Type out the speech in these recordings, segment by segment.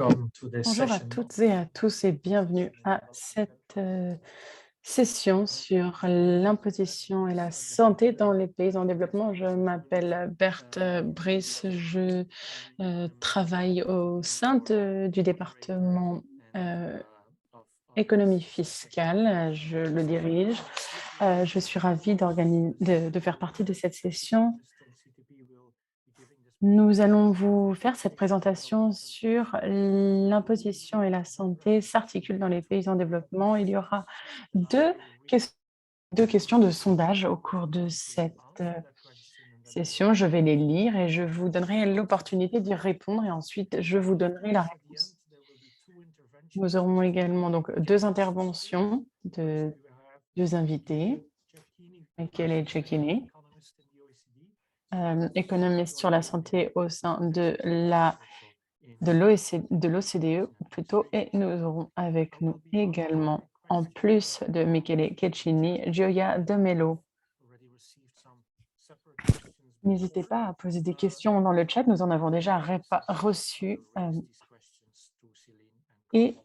Welcome to this Bonjour à session. toutes et à tous et bienvenue à cette session sur l'imposition et la santé dans les pays en développement. Je m'appelle Berthe Brice, je travaille au sein du département euh, économie fiscale, je le dirige. Je suis ravie de faire partie de cette session. Nous allons vous faire cette présentation sur l'imposition et la santé s'articulent dans les pays en développement. Il y aura deux, ques- deux questions de sondage au cours de cette session. Je vais les lire et je vous donnerai l'opportunité d'y répondre et ensuite je vous donnerai la réponse. Nous aurons également donc deux interventions de deux invités, Michele Cecchini, économiste sur la santé au sein de l'OCDE plutôt, et nous aurons avec nous également, en plus de Michele Cecchini, Gioia De Mello. N'hésitez pas à poser des questions dans le chat, nous en avons déjà reçu et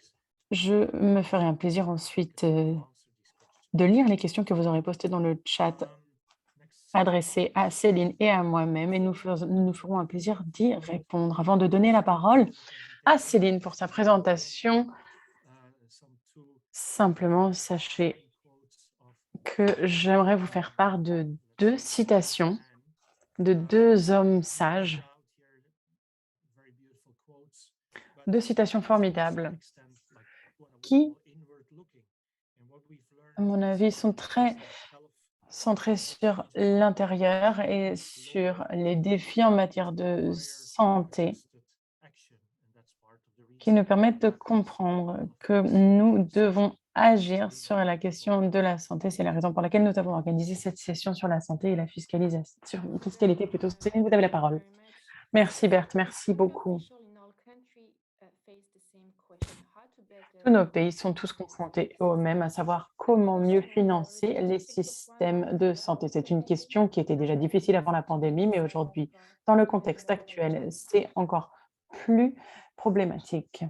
je me ferai un plaisir ensuite de lire les questions que vous aurez postées dans le chat adressées à Céline et à moi-même et nous nous ferons un plaisir d'y répondre. Avant de donner la parole à Céline pour sa présentation, simplement sachez que j'aimerais vous faire part de deux citations de deux hommes sages, deux citations formidables qui, à mon avis, sont très centrées sur l'intérieur et sur les défis en matière de santé qui nous permettent de comprendre que nous devons agir sur la question de la santé. C'est la raison pour laquelle nous avons organisé cette session sur la santé et la fiscalisation, sur fiscalité plutôt. Céline, vous avez la parole. Merci Berthe, merci beaucoup. Tous nos pays sont tous confrontés au même, à savoir comment mieux financer les systèmes de santé. C'est une question qui était déjà difficile avant la pandémie, mais aujourd'hui, dans le contexte actuel, c'est encore plus problématique.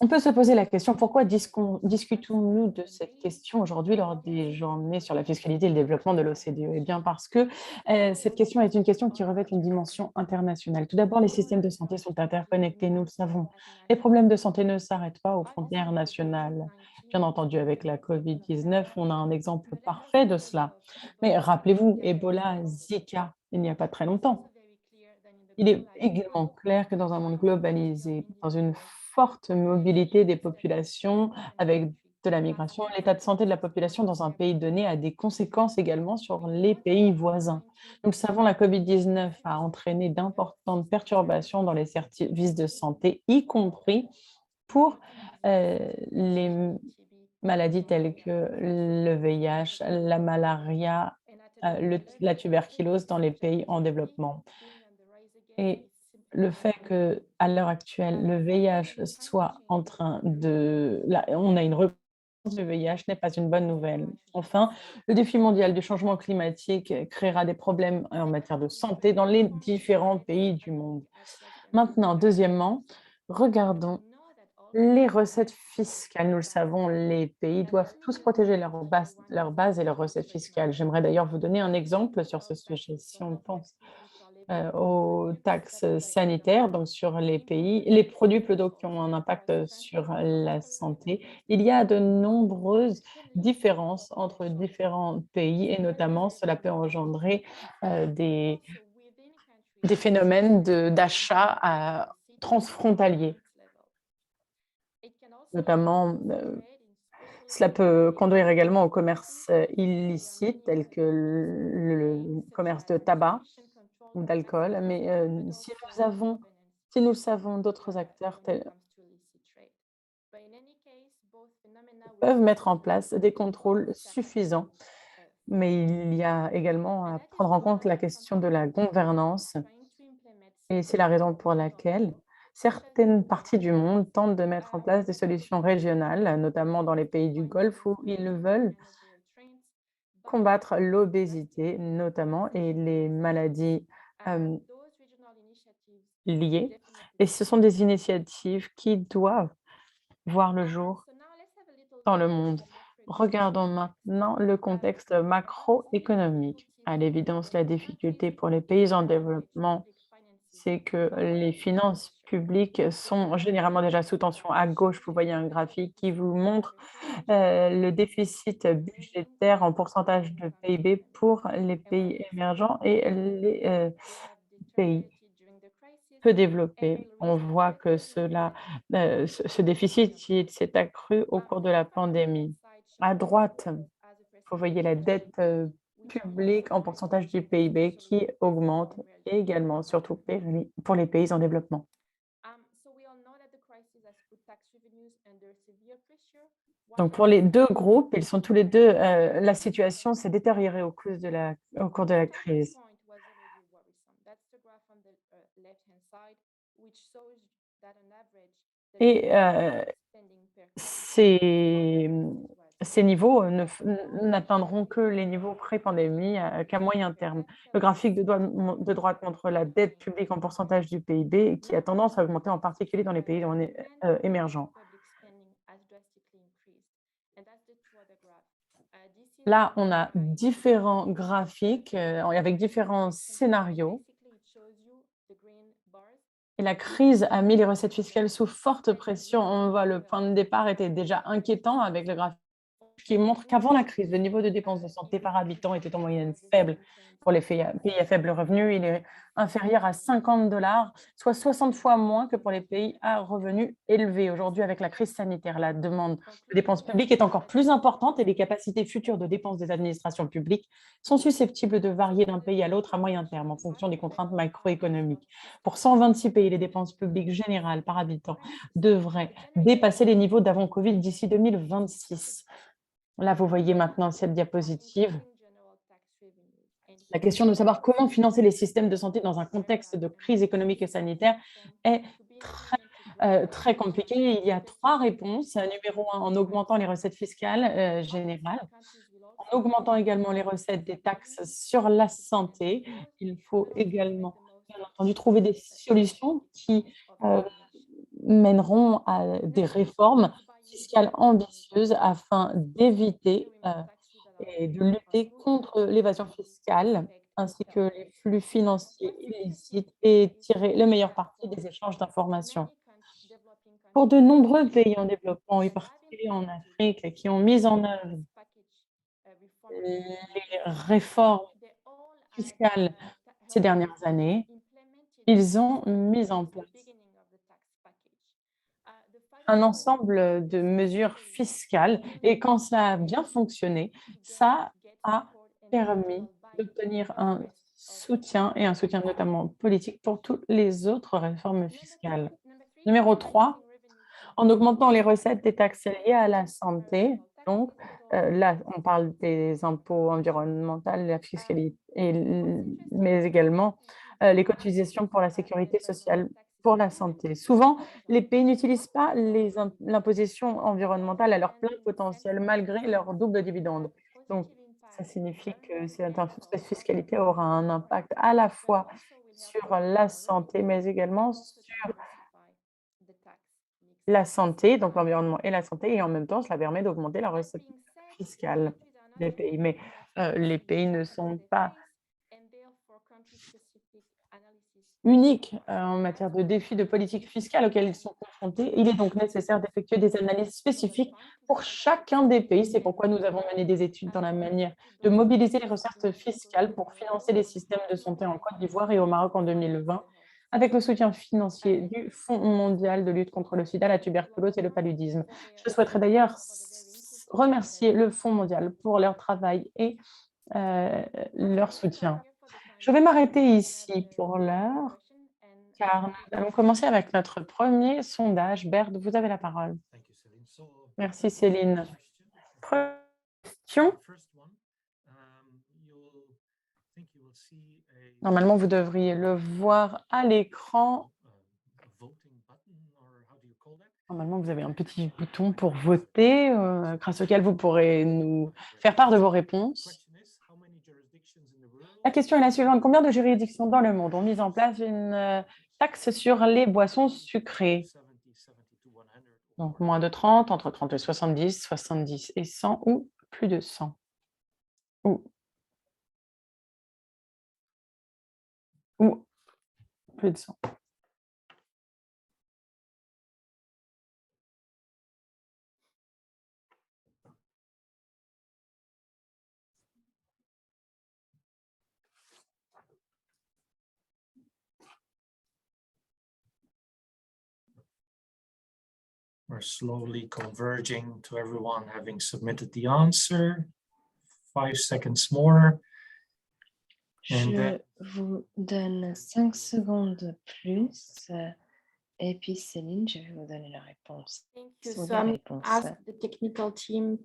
On peut se poser la question, pourquoi discutons-nous de cette question aujourd'hui lors des journées sur la fiscalité et le développement de l'OCDE? Eh bien parce que cette question est une question qui revêt une dimension internationale. Tout d'abord, les systèmes de santé sont interconnectés, nous le savons. Les problèmes de santé ne s'arrêtent pas aux frontières nationales. Bien entendu, avec la COVID-19, on a un exemple parfait de cela. Mais rappelez-vous, Ebola, Zika, il n'y a pas très longtemps. Il est également clair que dans un monde globalisé, dans une forte mobilité des populations, avec de la migration, l'état de santé de la population dans un pays donné a des conséquences également sur les pays voisins. Nous le savons, la COVID-19 a entraîné d'importantes perturbations dans les services de santé, y compris pour les maladies telles que le VIH, la malaria, la tuberculose dans les pays en développement. Et le fait qu'à l'heure actuelle, le VIH soit en train de là, on a une reprise du VIH n'est pas une bonne nouvelle. Enfin, le défi mondial du changement climatique créera des problèmes en matière de santé dans les différents pays du monde. Maintenant, deuxièmement, regardons les recettes fiscales. Nous le savons, les pays doivent tous protéger leur base et leurs recettes fiscales. J'aimerais d'ailleurs vous donner un exemple sur ce sujet. Si on pense aux taxes sanitaires, donc sur les pays, les produits plutôt qui ont un impact sur la santé. Il y a de nombreuses différences entre différents pays et notamment cela peut engendrer des phénomènes d'achat transfrontaliers. Notamment, cela peut conduire également au commerce illicite tel que le commerce de tabac ou d'alcool, mais si nous savons, d'autres acteurs peuvent mettre en place des contrôles suffisants, mais il y a également à prendre en compte la question de la gouvernance et c'est la raison pour laquelle certaines parties du monde tentent de mettre en place des solutions régionales, notamment dans les pays du Golfe où ils veulent combattre l'obésité notamment et les maladies, hem liées et ce sont des initiatives qui doivent voir le jour dans le monde. Regardons maintenant le contexte macroéconomique. À l'évidence, la difficulté pour les pays en développement, c'est que les finances publiques sont généralement déjà sous tension. À gauche, vous voyez un graphique qui vous montre le déficit budgétaire en pourcentage de PIB pour les pays émergents et les pays peu développés. On voit que ce déficit il s'est accru au cours de la pandémie. À droite, vous voyez la dette publique en pourcentage du PIB qui augmente également, surtout pour les pays en développement. Donc pour les 2 groupes, ils sont tous les 2. La situation s'est détériorée au cours de la crise et ces ces niveaux n'atteindront que les niveaux pré-pandémie qu'à moyen terme. Le graphique de droite montre la dette publique en pourcentage du PIB qui a tendance à augmenter, en particulier dans les pays émergents. Là, on a différents graphiques, avec différents scénarios et la crise a mis les recettes fiscales sous forte pression. On voit le point de départ était déjà inquiétant avec le graphique qui montre qu'avant la crise, le niveau de dépenses de santé par habitant était en moyenne faible pour les pays à faible revenu. Il est inférieur à 50 $, soit 60 fois moins que pour les pays à revenus élevés. Aujourd'hui, avec la crise sanitaire, la demande de dépenses publiques est encore plus importante et les capacités futures de dépenses des administrations publiques sont susceptibles de varier d'un pays à l'autre à moyen terme en fonction des contraintes macroéconomiques. Pour 126 pays, les dépenses publiques générales par habitant devraient dépasser les niveaux d'avant Covid d'ici 2026. Là, vous voyez maintenant cette diapositive. La question de savoir comment financer les systèmes de santé dans un contexte de crise économique et sanitaire est très compliquée. Il y a 3 réponses. Numéro 1, en augmentant les recettes fiscales générales, en augmentant également les recettes des taxes sur la santé. Il faut également, bien entendu, trouver des solutions qui euh, mèneront à des réformes fiscales ambitieuses afin d'éviter et de lutter contre l'évasion fiscale ainsi que les flux financiers illicites et tirer le meilleur parti des échanges d'informations. Pour de nombreux pays en développement, et particulièrement en Afrique, qui ont mis en œuvre les réformes fiscales ces dernières années, ils ont mis en place un ensemble de mesures fiscales et quand ça a bien fonctionné, ça a permis d'obtenir un soutien et un soutien notamment politique pour toutes les autres réformes fiscales. Numéro 3, en augmentant les recettes des taxes liées à la santé, donc là, on parle des impôts environnementaux, la fiscalité, mais également les cotisations pour la sécurité sociale pour la santé. Souvent, les pays n'utilisent pas l'imposition environnementale à leur plein potentiel malgré leur double dividende. Donc, ça signifie que cette fiscalité aura un impact à la fois sur la santé, mais également sur la santé, donc l'environnement et la santé, et en même temps, cela permet d'augmenter la recette fiscale des pays. Mais les pays ne sont pas uniques en matière de défis de politique fiscale auxquels ils sont confrontés. Il est donc nécessaire d'effectuer des analyses spécifiques pour chacun des pays. C'est pourquoi nous avons mené des études dans la manière de mobiliser les recettes fiscales pour financer les systèmes de santé en Côte d'Ivoire et au Maroc en 2020, avec le soutien financier du Fonds mondial de lutte contre le sida, la tuberculose et le paludisme. Je souhaiterais d'ailleurs remercier le Fonds mondial pour leur travail et leur soutien. Je vais m'arrêter ici pour l'heure, car nous allons commencer avec notre premier sondage. Bert, vous avez la parole. Merci Céline. Première question. Normalement, vous devriez le voir à l'écran. Normalement, vous avez un petit bouton pour voter, grâce auquel vous pourrez nous faire part de vos réponses. La question est la suivante. Combien de juridictions dans le monde ont mis en place une taxe sur les boissons sucrées. Donc, moins de 30, entre 30 et 70, 70 et 100 ou plus de 100. Ou, ou plus de 100. We're slowly converging to everyone having submitted the answer. 5 seconds more. Je vous donne 5 secondes plus. Et puis Céline, je vais vous donner la réponse. Ou les réponses.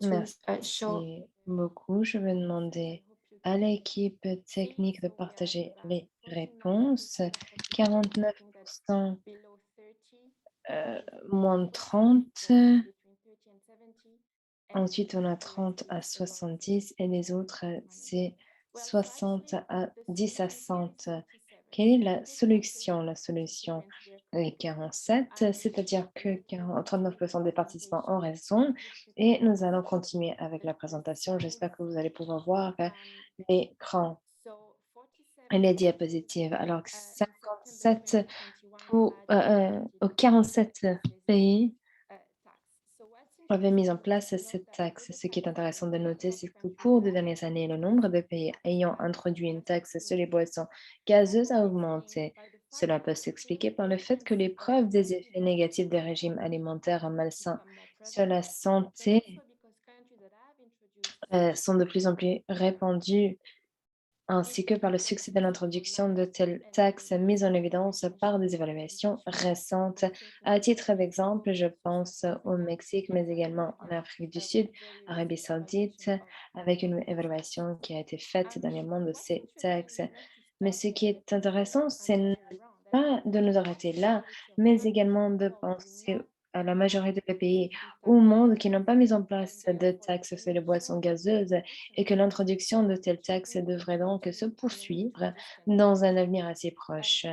Merci beaucoup. Je vais demander à l'équipe technique de partager les réponses. 49%, moins de 30. Ensuite, on a 30 à 70 et les autres, c'est 60 à 10 à 100. Quelle est la solution? La solution est 47, c'est-à-dire que 39% des participants ont raison. Et nous allons continuer avec la présentation. J'espère que vous allez pouvoir voir l'écran et les diapositives. Alors, 57 aux 47 pays avait mis en place cette taxe. Ce qui est intéressant de noter, c'est qu'au cours des dernières années, le nombre de pays ayant introduit une taxe sur les boissons gazeuses a augmenté. Cela peut s'expliquer par le fait que les preuves des effets négatifs des régimes alimentaires malsains sur la santé sont de plus en plus répandues, ainsi que par le succès de l'introduction de telles taxes mises en évidence par des évaluations récentes. À titre d'exemple, je pense au Mexique, mais également en Afrique du Sud, Arabie Saoudite, avec une évaluation qui a été faite dernièrement de ces taxes. Mais ce qui est intéressant, c'est pas de nous arrêter là, mais également de penser à la majorité des pays au monde qui n'ont pas mis en place de taxes sur les boissons gazeuses et que l'introduction de telles taxes devrait donc se poursuivre dans un avenir assez proche.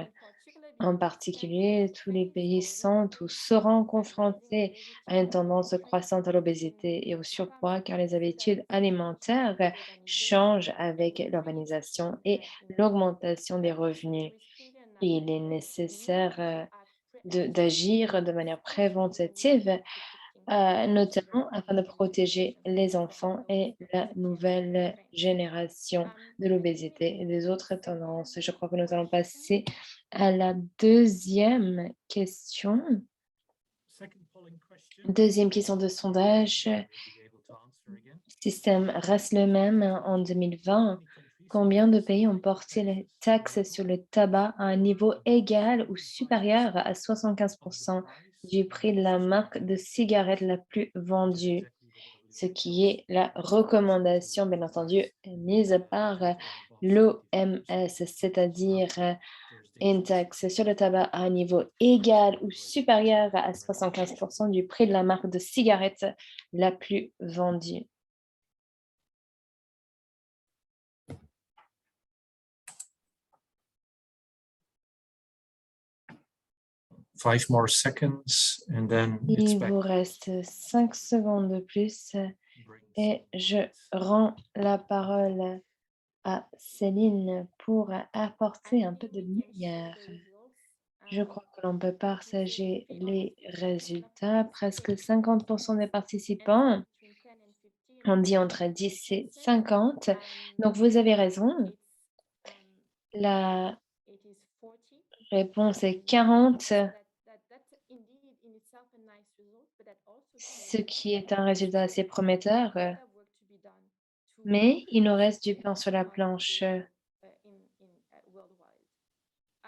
En particulier, tous les pays sont ou seront confrontés à une tendance croissante à l'obésité et au surpoids car les habitudes alimentaires changent avec l'urbanisation et l'augmentation des revenus. Il est nécessaire d'agir de manière préventive, notamment afin de protéger les enfants et la nouvelle génération de l'obésité et des autres tendances. Je crois que nous allons passer à la deuxième question. Deuxième question de sondage. Le système reste le même en 2020. Combien de pays ont porté les taxes sur le tabac à un niveau égal ou supérieur à 75% du prix de la marque de cigarette la plus vendue? Ce qui est la recommandation, bien entendu, mise par l'OMS, c'est-à-dire une taxe sur le tabac à un niveau égal ou supérieur à 75% du prix de la marque de cigarette la plus vendue. 5 more seconds and then it's Il back. vous reste 5 secondes de plus et je rends la parole à Céline pour apporter un peu de lumière. Je crois que l'on peut partager les résultats. Presque 50% des participants ont dit entre 10 et 50. Donc, vous avez raison. La réponse est 40, ce qui est un résultat assez prometteur. Mais il nous reste du pain sur la planche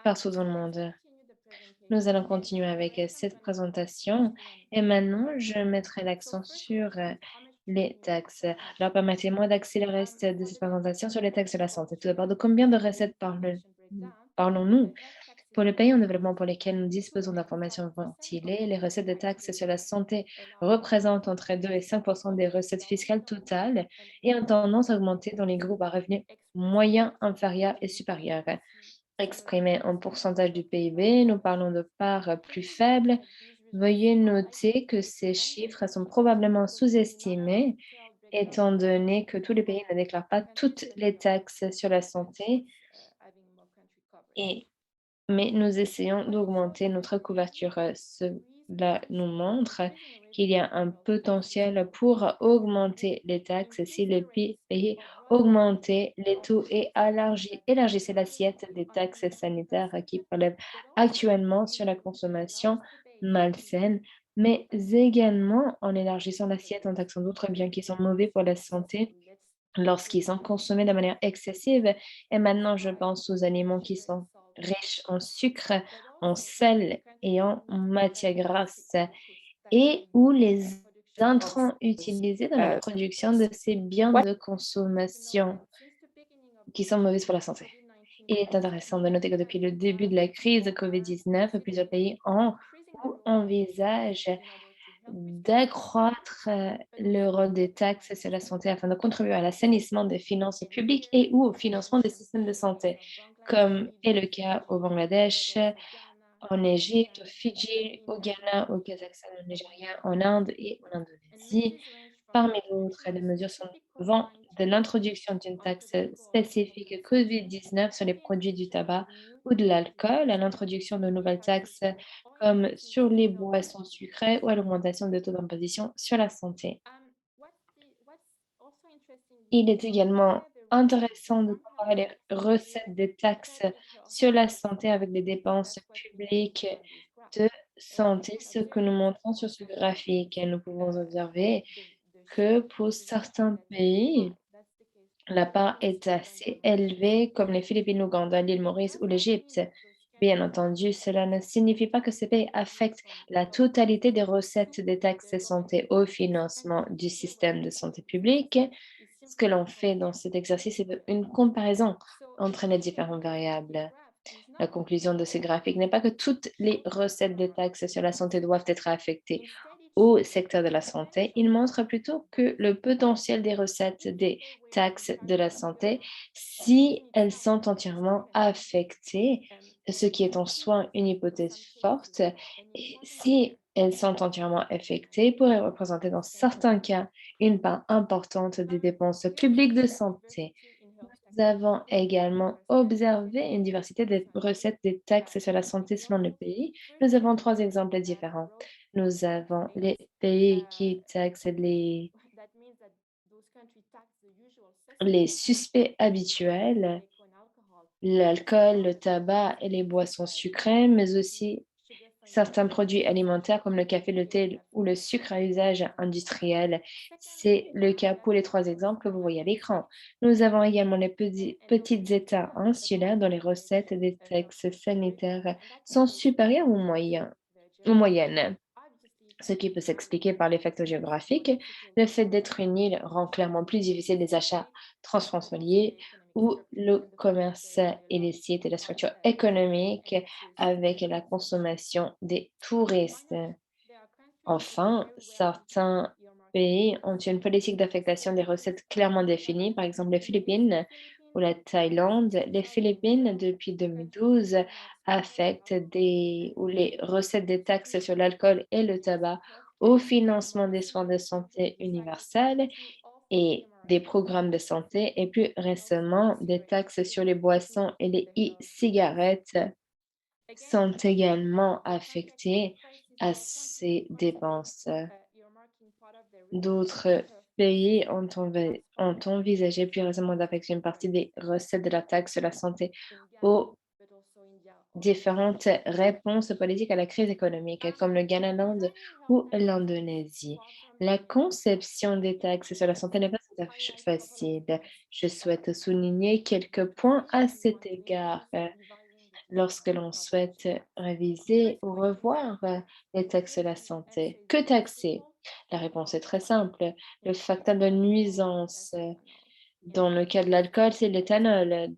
partout dans le monde. Nous allons continuer avec cette présentation et maintenant je mettrai l'accent sur les taxes. Alors permettez-moi d'axer le reste de cette présentation sur les taxes de la santé. Tout d'abord, de combien de recettes parlons-nous? Pour les pays en développement pour lesquels nous disposons d'informations ventilées, les recettes de taxes sur la santé représentent entre 2 et 5% des recettes fiscales totales et ont tendance à augmenter dans les groupes à revenus moyens, inférieurs et supérieurs. exprimée en pourcentage du PIB, nous parlons de parts plus faibles. Veuillez noter que ces chiffres sont probablement sous-estimés, étant donné que tous les pays ne déclarent pas toutes les taxes sur la santé, et mais nous essayons d'augmenter notre couverture. Cela nous montre qu'il y a un potentiel pour augmenter les taxes si les pays augmentaient les taux et élargissaient l'assiette des taxes sanitaires qui prélèvent actuellement sur la consommation malsaine, mais également en élargissant l'assiette en taxant d'autres biens qui sont mauvais pour la santé lorsqu'ils sont consommés de manière excessive. Et maintenant, je pense aux aliments qui sont riches en sucre, en sel et en matières grasses, et où les intrants utilisés dans la production de ces biens What? de consommation qui sont mauvais pour la santé. Il est intéressant de noter que depuis le début de la crise de COVID-19, plusieurs pays ont ou envisagent d'accroître le rôle des taxes sur la santé afin de contribuer à l'assainissement des finances publiques et ou au financement des systèmes de santé, comme est le cas au Bangladesh, en Égypte, au Fidji, au Ghana, au Kazakhstan, au Nigeria, en Inde et en Indonésie. Parmi d'autres, les mesures vont de l'introduction d'une taxe spécifique COVID-19 sur les produits du tabac ou de l'alcool à l'introduction de nouvelles taxes comme sur les boissons sucrées ou à l'augmentation des taux d'imposition sur la santé. Il est également intéressant de comparer les recettes des taxes sur la santé avec les dépenses publiques de santé, ce que nous montrons sur ce graphique. Et nous pouvons observer que pour certains pays, la part est assez élevée, comme les Philippines, l'Ouganda, l'île Maurice ou l'Égypte. Bien entendu, cela ne signifie pas que ces pays affectent la totalité des recettes des taxes santé au financement du système de santé publique. Ce que l'on fait dans cet exercice est une comparaison entre les différentes variables. La conclusion de ce graphique n'est pas que toutes les recettes des taxes sur la santé doivent être affectées au secteur de la santé. Il montre plutôt que le potentiel des recettes des taxes de la santé, si elles sont entièrement affectées, ce qui est en soi une hypothèse forte, et si elles sont entièrement affectées, pourrait représenter dans certains cas une part importante des dépenses publiques de santé. Nous avons également observé une diversité des recettes des taxes sur la santé selon le pays. Nous avons trois exemples différents. Nous avons les pays qui taxent les suspects habituels, l'alcool, le tabac et les boissons sucrées, mais aussi certains produits alimentaires comme le café, le thé ou le sucre à usage industriel. C'est le cas pour les trois exemples que vous voyez à l'écran. Nous avons également les petits États insulaires dont les recettes des taxes sanitaires sont supérieures aux moyennes, ce qui peut s'expliquer par les facteurs géographiques. Le fait d'être une île rend clairement plus difficile les achats transfrontaliers ou le commerce illicite et la structure économique avec la consommation des touristes. Enfin, certains pays ont une politique d'affectation des recettes clairement définie, par exemple les Philippines ou la Thaïlande. Les Philippines, depuis 2012, affectent les recettes des taxes sur l'alcool et le tabac au financement des soins de santé universels et des programmes de santé, et plus récemment, des taxes sur les boissons et les e-cigarettes sont également affectés à ces dépenses. D'autres pays ont envisagé plus récemment d'affecter une partie des recettes de la taxe sur la santé aux différentes réponses politiques à la crise économique, comme le Ghana, l'Inde ou l'Indonésie. La conception des taxes sur la santé n'est pas tout à fait facile. Je souhaite souligner quelques points à cet égard. Lorsque l'on souhaite réviser ou revoir les taxes de la santé. Que taxer? La réponse est très simple. Le facteur de nuisance, dans le cas de l'alcool, c'est l'éthanol.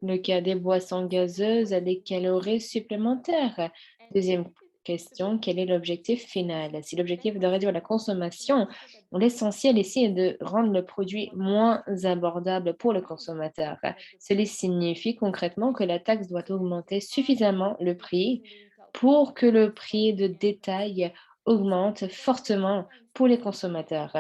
Le cas des boissons gazeuses, les calories supplémentaires. Deuxième question, quel est l'objectif final? Si l'objectif est de réduire la consommation, l'essentiel ici est de rendre le produit moins abordable pour le consommateur. Cela signifie concrètement que la taxe doit augmenter suffisamment le prix pour que le prix de détail augmente fortement pour les consommateurs.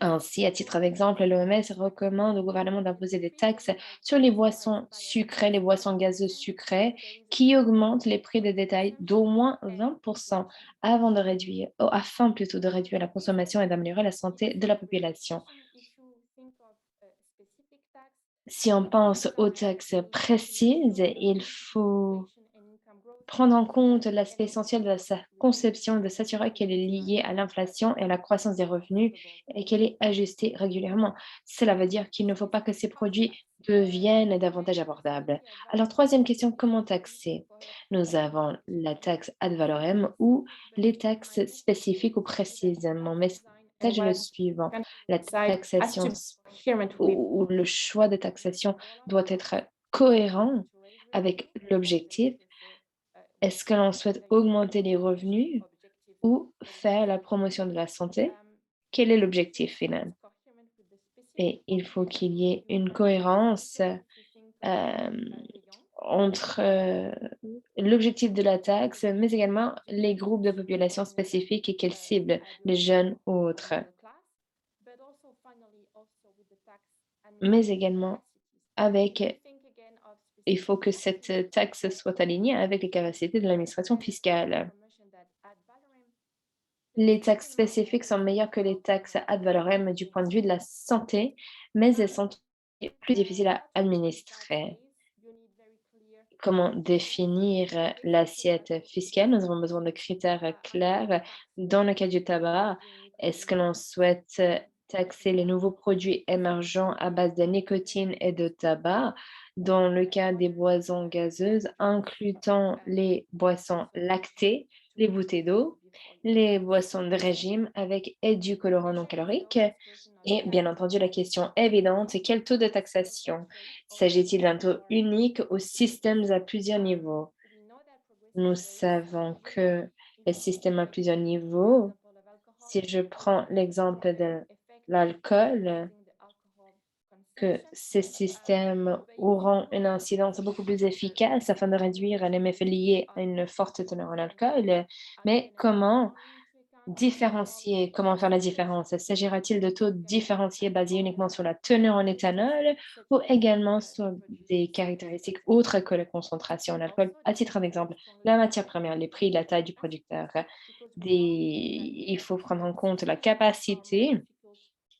Ainsi, à titre d'exemple, l'OMS recommande au gouvernement d'imposer des taxes sur les boissons sucrées, les boissons gazeuses sucrées, qui augmentent les prix de détail d'au moins 20% afin plutôt de réduire la consommation et d'améliorer la santé de la population. Si on pense aux taxes précises, il faut prendre en compte l'aspect essentiel de sa conception, de s'assurer qu'elle est liée à l'inflation et à la croissance des revenus et qu'elle est ajustée régulièrement. Cela veut dire qu'il ne faut pas que ces produits deviennent davantage abordables. Alors, troisième question, comment taxer? Nous avons la taxe ad valorem ou les taxes spécifiques ou précises. Mon message est le suivant. La taxation ou le choix de taxation doit être cohérent avec l'objectif. Est-ce que l'on souhaite augmenter les revenus ou faire la promotion de la santé? Quel est l'objectif final? Et il faut qu'il y ait une cohérence entre l'objectif de la taxe, mais également les groupes de population spécifiques et qu'elle cible, les jeunes ou autres. Mais également il faut que cette taxe soit alignée avec les capacités de l'administration fiscale. Les taxes spécifiques sont meilleures que les taxes ad valorem du point de vue de la santé, mais elles sont plus difficiles à administrer. Comment définir l'assiette fiscale? Nous avons besoin de critères clairs. Dans le cas du tabac, est-ce que l'on souhaite taxer les nouveaux produits émergents à base de nicotine et de tabac? Dans le cas des boissons gazeuses, incluant les boissons lactées, les bouteilles d'eau, les boissons de régime avec et du colorant non calorique. Et bien entendu, la question évidente, quel taux de taxation? S'agit-il d'un taux unique ou systèmes à plusieurs niveaux? Nous savons que les systèmes à plusieurs niveaux, si je prends l'exemple de l'alcool, que ces systèmes auront une incidence beaucoup plus efficace afin de réduire les méfaits liés à une forte teneur en alcool. Mais comment différencier, comment faire la différence? S'agira-t-il de taux différenciés basés uniquement sur la teneur en éthanol ou également sur des caractéristiques autres que la concentration en alcool? À titre d'exemple, la matière première, les prix, la taille du producteur. Il faut prendre en compte la capacité,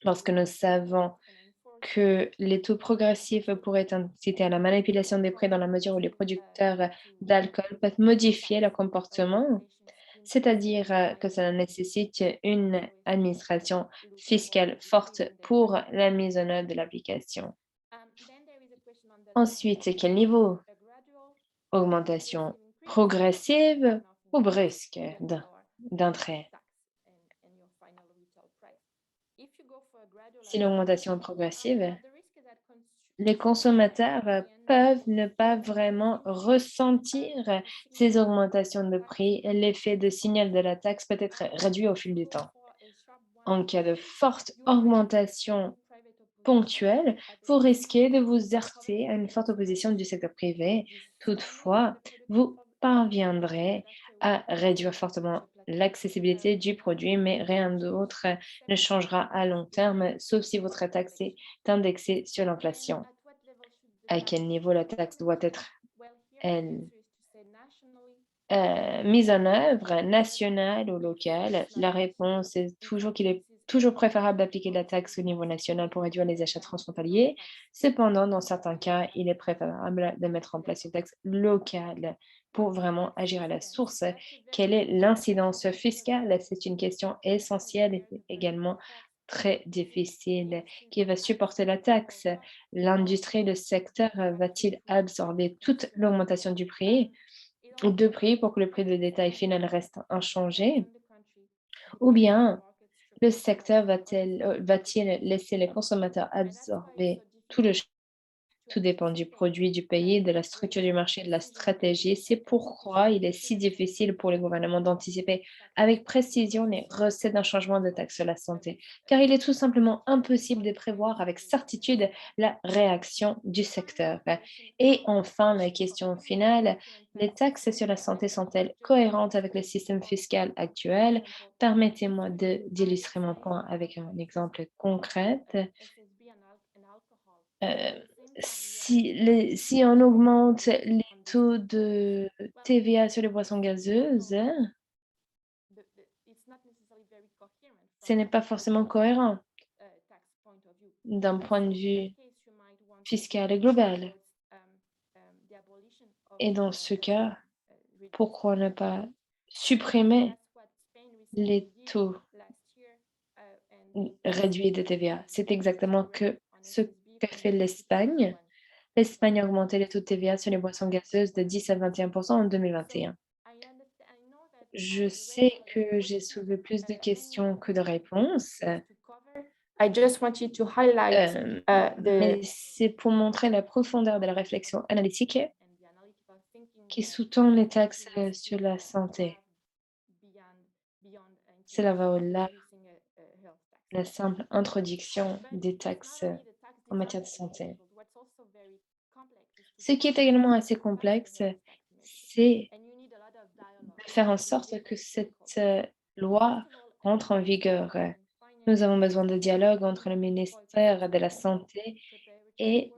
parce que nous savons que les taux progressifs pourraient inciter à la manipulation des prix dans la mesure où les producteurs d'alcool peuvent modifier leur comportement, c'est-à-dire que cela nécessite une administration fiscale forte pour la mise en œuvre de l'application. Ensuite, quel niveau? Augmentation progressive ou brusque d'un trait? Si l'augmentation est progressive, les consommateurs peuvent ne pas vraiment ressentir ces augmentations de prix. L'effet de signal de la taxe peut être réduit au fil du temps. En cas de forte augmentation ponctuelle, vous risquez de vous heurter à une forte opposition du secteur privé. Toutefois, vous parviendrez à réduire fortement l'accessibilité du produit, mais rien d'autre ne changera à long terme, sauf si votre taxe est indexée sur l'inflation. À quel niveau la taxe doit être, elle, mise en œuvre, nationale ou locale? La réponse est toujours qu'il est toujours préférable d'appliquer la taxe au niveau national pour réduire les achats transfrontaliers. Cependant, dans certains cas, il est préférable de mettre en place une taxe locale pour vraiment agir à la source. Quelle est l'incidence fiscale? C'est une question essentielle et également très difficile. Qui va supporter la taxe? L'industrie, le secteur va-t-il absorber toute l'augmentation du prix? De prix pour que le prix de détail final reste inchangé? Ou bien le secteur va-t-il laisser les consommateurs absorber tout le Tout dépend du produit, du pays, de la structure du marché, de la stratégie. C'est pourquoi il est si difficile pour les gouvernements d'anticiper avec précision les recettes d'un changement de taxe sur la santé, car il est tout simplement impossible de prévoir avec certitude la réaction du secteur. Et enfin, la question finale, les taxes sur la santé sont-elles cohérentes avec le système fiscal actuel? Permettez-moi d'illustrer mon point avec un exemple concret. Euh, si on augmente les taux de TVA sur les boissons gazeuses, ce n'est pas forcément cohérent d'un point de vue fiscal et global. Et dans ce cas, pourquoi ne pas supprimer les taux réduits de TVA? C'est exactement ce qu'a fait l'Espagne. L'Espagne a augmenté les taux de TVA sur les boissons gazeuses de 10 à 21% en 2021. Je sais que j'ai soulevé plus de questions que de réponses, I just wanted to highlight mais the c'est pour montrer la profondeur de la réflexion analytique qui sous-tend les taxes sur la santé. Cela va au-delà de la simple introduction des taxes en matière de santé. Ce qui est également assez complexe, c'est de faire en sorte que cette loi entre en vigueur. Nous avons besoin de dialogue entre le ministère de la Santé et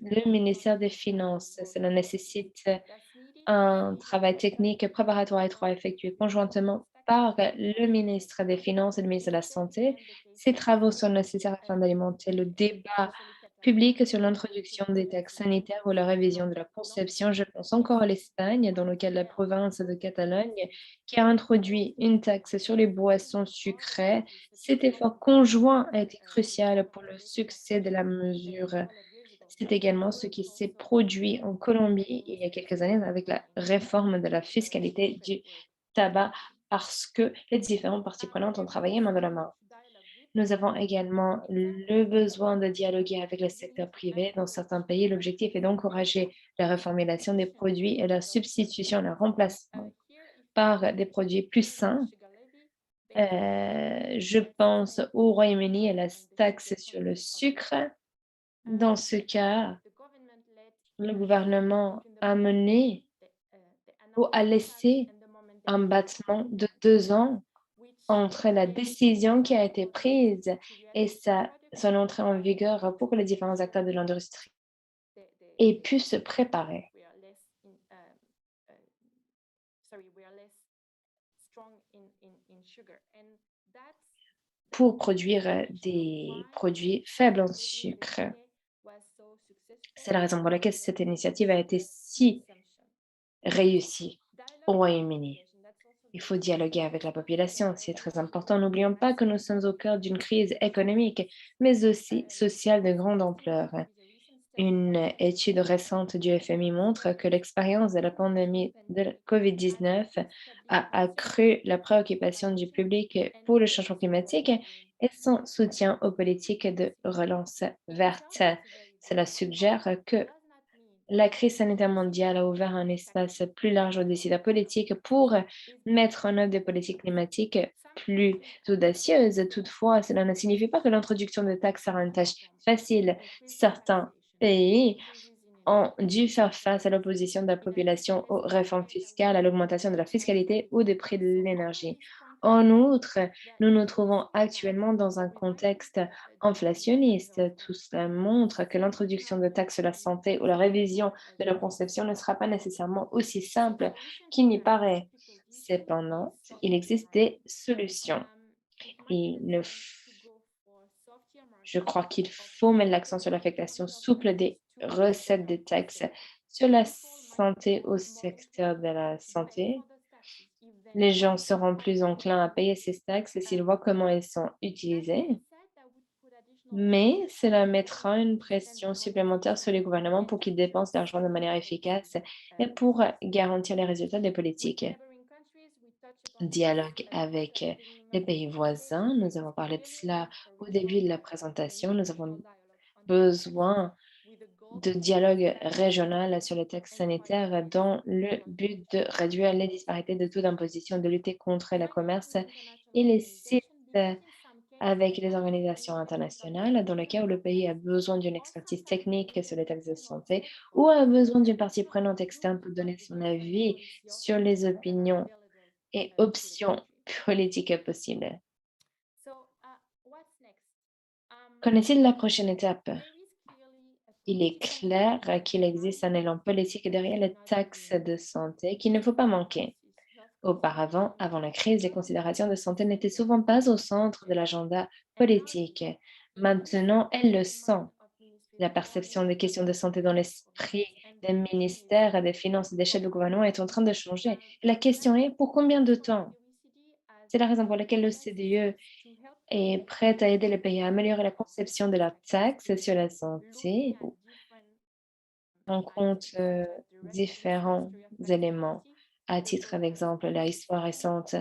le ministère des Finances. Cela nécessite un travail technique préparatoire étroit effectué conjointement par le ministre des Finances et le ministre de la Santé. Ces travaux sont nécessaires afin d'alimenter le débat public sur l'introduction des taxes sanitaires ou la révision de la conception. Je pense encore à l'Espagne, dans le cas de la province de Catalogne, qui a introduit une taxe sur les boissons sucrées. Cet effort conjoint a été crucial pour le succès de la mesure. C'est également ce qui s'est produit en Colombie il y a quelques années avec la réforme de la fiscalité du tabac parce que les différentes parties prenantes ont travaillé main dans la main. Nous avons également le besoin de dialoguer avec le secteur privé. Dans certains pays, l'objectif est d'encourager la reformulation des produits et leur substitution, leur remplacement par des produits plus sains. Je pense au Royaume-Uni et la taxe sur le sucre. Dans ce cas, le gouvernement a mené ou a laissé un battement de 2 ans entre la décision qui a été prise et son entrée en vigueur pour que les différents acteurs de l'industrie aient pu se préparer. Pour produire des produits faibles en sucre. C'est la raison pour laquelle cette initiative a été si réussie au Royaume-Uni. Il faut dialoguer avec la population, c'est très important. N'oublions pas que nous sommes au cœur d'une crise économique, mais aussi sociale de grande ampleur. Une étude récente du FMI montre que l'expérience de la pandémie de la COVID-19 a accru la préoccupation du public pour le changement climatique et son soutien aux politiques de relance verte. Cela suggère que la crise sanitaire mondiale a ouvert un espace plus large aux décideurs politiques pour mettre en œuvre des politiques climatiques plus audacieuses. Toutefois, cela ne signifie pas que l'introduction de taxes sera une tâche facile. Certains pays ont dû faire face à l'opposition de la population aux réformes fiscales, à l'augmentation de la fiscalité ou des prix de l'énergie. En outre, nous nous trouvons actuellement dans un contexte inflationniste. Tout cela montre que l'introduction de taxes sur la santé ou la révision de la conception ne sera pas nécessairement aussi simple qu'il n'y paraît. Cependant, il existe des solutions. Je crois qu'il faut mettre l'accent sur l'affectation souple des recettes des taxes sur la santé au secteur de la santé. Les gens seront plus enclins à payer ces taxes s'ils voient comment elles sont utilisées, mais cela mettra une pression supplémentaire sur les gouvernements pour qu'ils dépensent l'argent de manière efficace et pour garantir les résultats des politiques. Dialogue avec les pays voisins, nous avons parlé de cela au début de la présentation. Nous avons besoin de dialogue régional sur les taxes sanitaires dans le but de réduire les disparités de taux d'imposition, de lutter contre le commerce illicite avec les organisations internationales dans le cas où le pays a besoin d'une expertise technique sur les taxes de santé ou a besoin d'une partie prenante externe pour donner son avis sur les opinions et options politiques possibles. Qu'en est-il de la prochaine étape? Il est clair qu'il existe un élan politique derrière les taxes de santé qu'il ne faut pas manquer. Auparavant, avant la crise, les considérations de santé n'étaient souvent pas au centre de l'agenda politique. Maintenant, elles le sont. La perception des questions de santé dans l'esprit des ministères, des finances et des chefs de gouvernement est en train de changer. La question est, pour combien de temps? C'est la raison pour laquelle l'OCDE est prête à aider les pays à améliorer la conception de leurs taxes sur la santé en compte différents éléments. À titre d'exemple, la histoire récente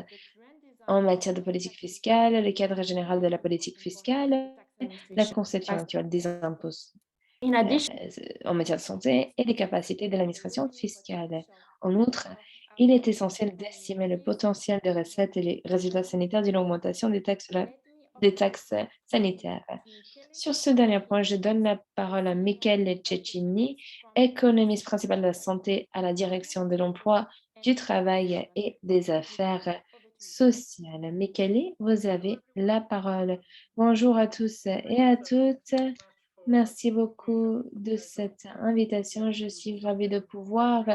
en matière de politique fiscale, le cadre général de la politique fiscale, la conception actuelle des impôts In addition, en matière de santé et les capacités de l'administration fiscale. En outre, il est essentiel d'estimer le potentiel de recettes et les résultats sanitaires d'une augmentation des taxes sanitaires. Sur ce dernier point, je donne la parole à Michele Cecchini, économiste principal de la santé à la direction de l'emploi, du travail et des affaires sociales. Michele, vous avez la parole. Bonjour à tous et à toutes. Merci beaucoup de cette invitation. Je suis ravie de pouvoir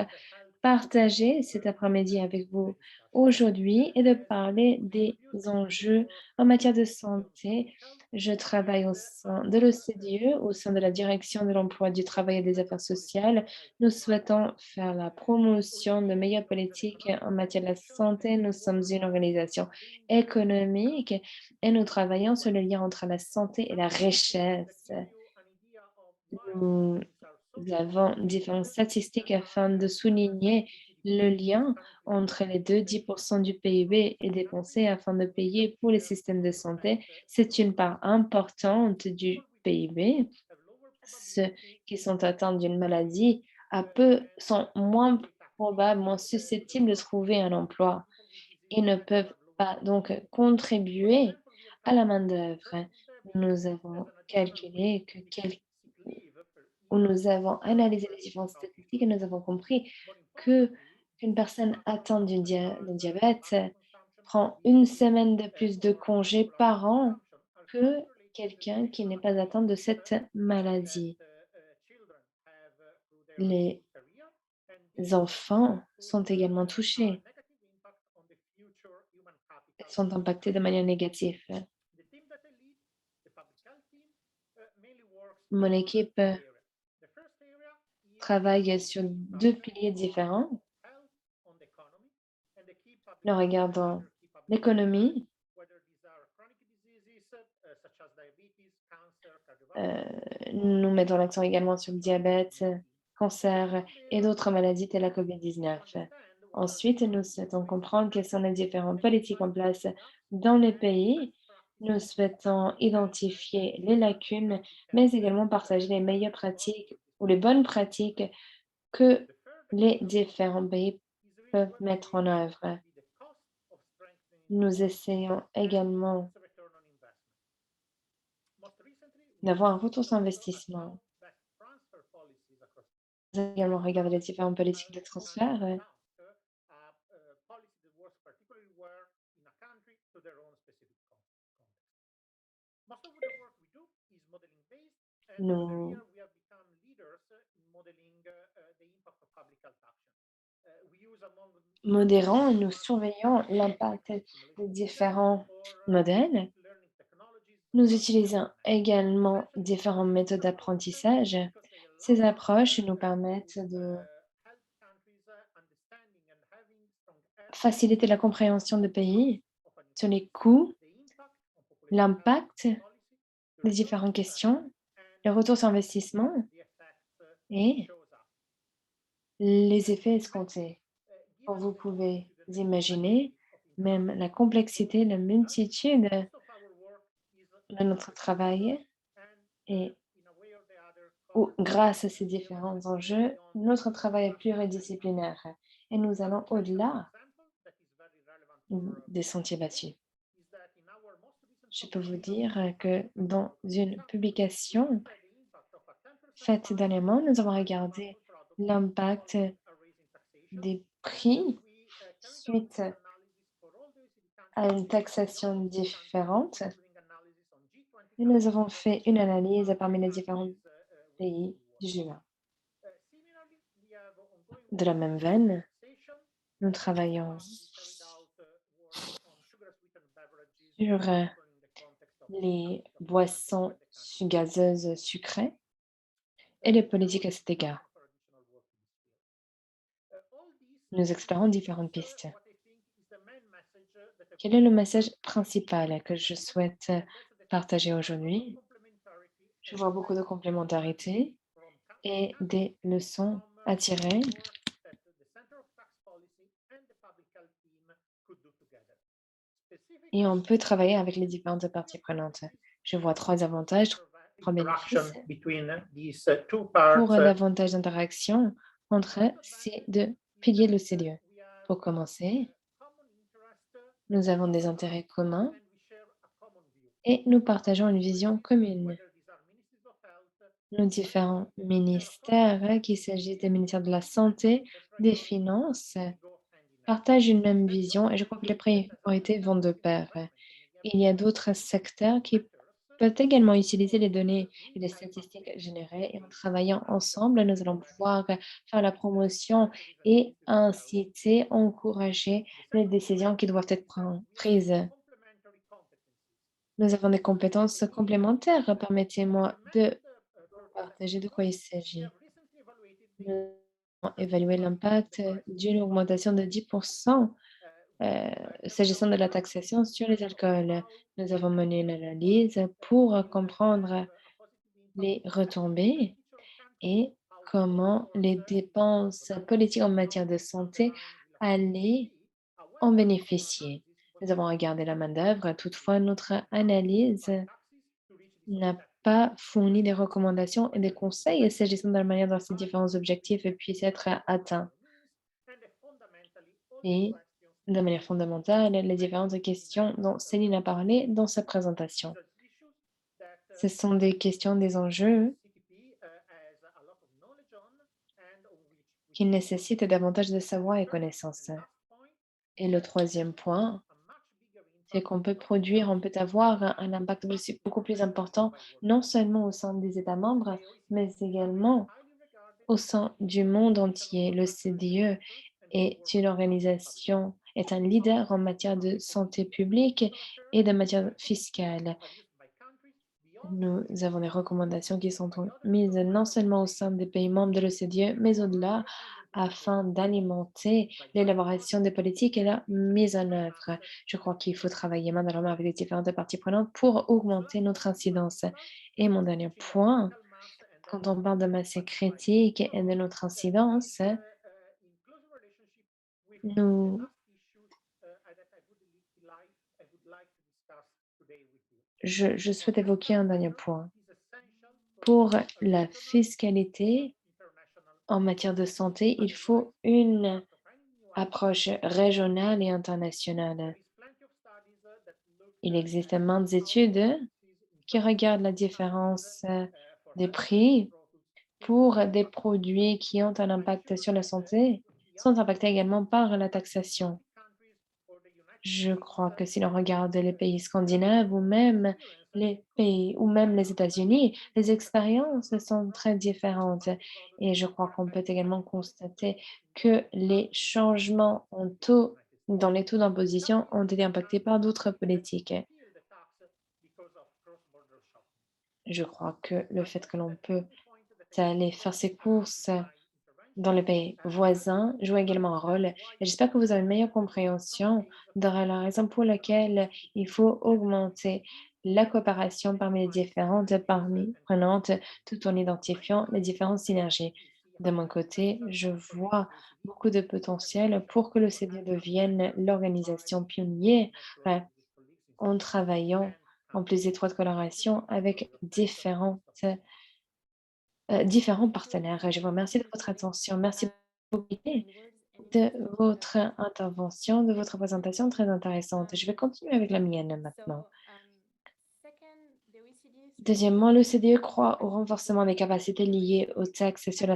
partager cet après-midi avec vous aujourd'hui et de parler des enjeux en matière de santé. Je travaille au sein de l'OCDE, au sein de la direction de l'emploi, du travail et des affaires sociales. Nous souhaitons faire la promotion de meilleures politiques en matière de la santé. Nous sommes une organisation économique et nous travaillons sur le lien entre la santé et la richesse. Nous avons différentes statistiques afin de souligner le lien entre les deux. 10% du PIB est dépensé afin de payer pour les systèmes de santé. C'est une part importante du PIB. Ceux qui sont atteints d'une maladie sont moins probables, moins susceptibles de trouver un emploi et ne peuvent pas donc contribuer à la main-d'œuvre. Nous avons calculé que où nous avons analysé les différentes statistiques et nous avons compris qu'une personne atteinte d'un diabète prend une semaine de plus de congés par an que quelqu'un qui n'est pas atteint de cette maladie. Les enfants sont également touchés et sont impactés de manière négative. Mon équipe travaille sur deux piliers différents. Nous regardons l'économie, nous mettons l'accent également sur le diabète, cancer et d'autres maladies telles la COVID-19. Ensuite, nous souhaitons comprendre quelles sont les différentes politiques en place dans les pays. Nous souhaitons identifier les lacunes, mais également partager les meilleures pratiques ou les bonnes pratiques que les différents pays peuvent mettre en œuvre. Nous essayons également d'avoir un retour sur investissement. Nous avons également regardé les différentes politiques de transfert. Nous modérons et nous surveillons l'impact des différents modèles. Nous utilisons également différentes méthodes d'apprentissage. Ces approches nous permettent de faciliter la compréhension des pays sur les coûts, l'impact des différentes questions, les retours sur investissement et les effets escomptés. Comme vous pouvez imaginer, même la complexité, la multitude de notre travail et ou grâce à ces différents enjeux, notre travail est pluridisciplinaire et nous allons au-delà des sentiers battus. Je peux vous dire que dans une publication faite dernièrement, nous avons regardé l'impact des prix suite à une taxation différente et nous avons fait une analyse parmi les différents pays du G20. De la même veine, nous travaillons sur les boissons gazeuses sucrées et les politiques à cet égard. Nous explorons différentes pistes. Quel est le message principal que je souhaite partager aujourd'hui? Je vois beaucoup de complémentarité et des leçons à tirer. Et on peut travailler avec les différentes parties prenantes. Je vois 3 avantages, 3 bénéfices pour davantage d'interaction entre ces 2 piliers de l'OCDE. Pour commencer, nous avons des intérêts communs et nous partageons une vision commune. Nos différents ministères, qu'il s'agisse des ministères de la Santé, des Finances, partagent une même vision et je crois que les priorités vont de pair. Il y a d'autres secteurs qui peuvent également utiliser les données et les statistiques générées et en travaillant ensemble, nous allons pouvoir faire la promotion et inciter, encourager les décisions qui doivent être prises. Nous avons des compétences complémentaires. Permettez-moi de partager de quoi il s'agit. Nous avons évalué l'impact d'une augmentation de 10% s'agissant de la taxation sur les alcools. Nous avons mené une analyse pour comprendre les retombées et comment les dépenses politiques en matière de santé allaient en bénéficier. Nous avons regardé la main-d'œuvre, toutefois, notre analyse n'a pas fourni des recommandations et des conseils s'agissant de la manière dont ces différents objectifs puissent être atteints. Et de manière fondamentale, les différentes questions dont Céline a parlé dans sa présentation. Ce sont des questions, des enjeux qui nécessitent davantage de savoir et connaissances. Et le troisième point, c'est qu'on peut produire, on peut avoir un impact beaucoup plus important, non seulement au sein des États membres, mais également au sein du monde entier. Le CDE est une organisation, est un leader en matière de santé publique et de matière fiscale. Nous avons des recommandations qui sont mises non seulement au sein des pays membres de l'OCDE, mais au-delà, afin d'alimenter l'élaboration des politiques et la mise en œuvre. Je crois qu'il faut travailler main dans la main avec les différentes parties prenantes pour augmenter notre incidence. Et mon dernier point, quand on parle de masse critique et de notre incidence, nous je souhaite évoquer un dernier point. Pour la fiscalité en matière de santé, il faut une approche régionale et internationale. Il existe maintes études qui regardent la différence des prix pour des produits qui ont un impact sur la santé, sont impactés également par la taxation. Je crois que si l'on regarde les pays scandinaves ou même les pays ou même les États-Unis, les expériences sont très différentes et je crois qu'on peut également constater que les changements en taux dans les taux d'imposition ont été impactés par d'autres politiques. Je crois que le fait que l'on peut aller faire ses courses dans les pays voisins joue également un rôle. Et j'espère que vous avez une meilleure compréhension de la raison pour laquelle il faut augmenter la coopération parmi les différentes parties prenantes tout en identifiant les différentes synergies. De mon côté, je vois beaucoup de potentiel pour que le l'OCDE devienne l'organisation pionnière en travaillant en plus étroite collaboration avec différentes différents partenaires. Je vous remercie de votre attention. Merci beaucoup de votre intervention, de votre présentation très intéressante. Je vais continuer avec la mienne maintenant. Deuxièmement, l'OCDE croit au renforcement des capacités liées aux taxes sur la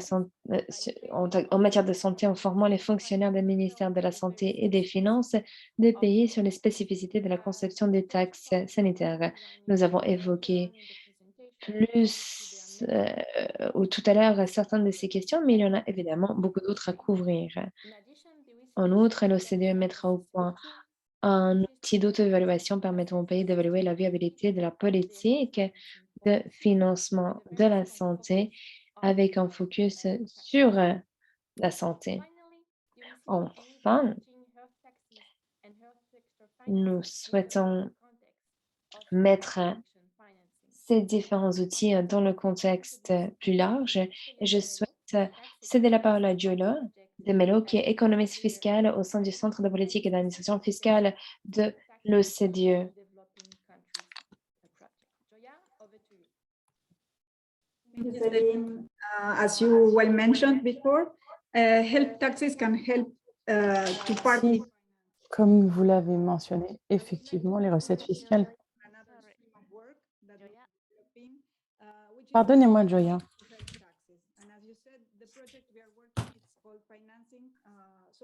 en matière de santé en formant les fonctionnaires des ministères de la Santé et des Finances des pays sur les spécificités de la conception des taxes sanitaires. Nous avons évoqué plus ou tout à l'heure certaines de ces questions, mais il y en a évidemment beaucoup d'autres à couvrir. En outre, l'OCDE mettra au point un outil d'auto-évaluation permettant au pays d'évaluer la viabilité de la politique de financement de la santé avec un focus sur la santé. Enfin, nous souhaitons mettre ces différents outils dans le contexte plus large. Et je souhaite céder la parole à Giola de Mello, qui est économiste fiscale au sein du Centre de politique et d'administration fiscale de l'OCDE. Thank you, Celine. As you well mentioned before, health taxes can help to Si, comme vous l'avez mentionné, effectivement, les recettes fiscales. Pardonnez-moi, Joya.